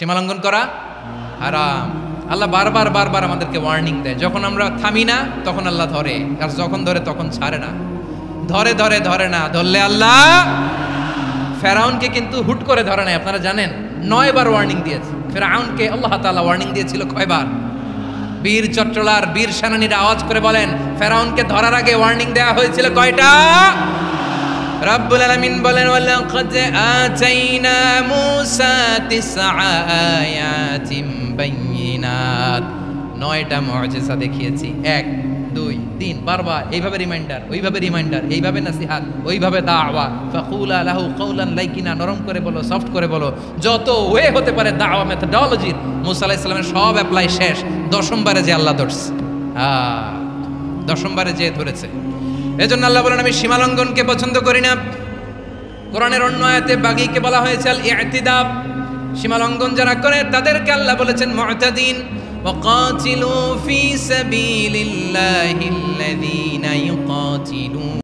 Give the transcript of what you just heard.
সীমা লঙ্ঘন করা হারাম। আল্লাহ বারবার বারবার আমাদেরকে ওয়ার্নিং দেয়, যখন আমরা থামি না তখন আল্লাহ ধরে, আর যখন ধরে তখন ছাড়ে না। ধরে ধরে ধরে না, ধরলে আল্লাহ ফেরাউনকে কিন্তু হুট করে ধরে নাই, আপনারা জানেন 9 বার ওয়ার্নিং দিয়েছে ফেরাউনকে। আল্লাহ তাআলা ওয়ার্নিং দিয়েছিল কয়বার? বীর চট্টলার বীর সেনানীরা আওয়াজ করে বলেন, ফেরাউনকে ধরার আগে ওয়ার্নিং দেওয়া হয়েছিল কয়টা? রব্বুল আলামিন বলেন, ওয়ালাকাদ আতাইনা মূসা 9 আয়াতিন বাইয়িনাত, 9টা মুজিজা দেখিয়েছি। 1 2 3 বারবার এইভাবে রিমাইন্ডার, ওইভাবে রিমাইন্ডার, এইভাবে নসিহত, ওইভাবে দাওয়া। ফাকুলা লাহু কাওলান লাইকিনা, নরম করে বলো, সফট করে বলো, যত ওয়ে হতে পারে দাওয়া মেথডোলজির মুসা আলাইহিস সালামের সব অ্যাপ্লাই শেষ। 10ম বারে যে আল্লাহ ধরছে, 10ম বারে যে ধরেছে। এজন্য আল্লাহ বলেন, আমি সীমা লঙ্ঘনকে পছন্দ করি না। কোরআনের অন্য আয়াতে বাগীকে বলা হয়েছে আল ইতিদাব, সীমা লঙ্ঘন যারা করে তাদেরকে আল্লাহ বলেছেন মুতাদিন। وقاتلوا في سبيل الله الذين يقاتلون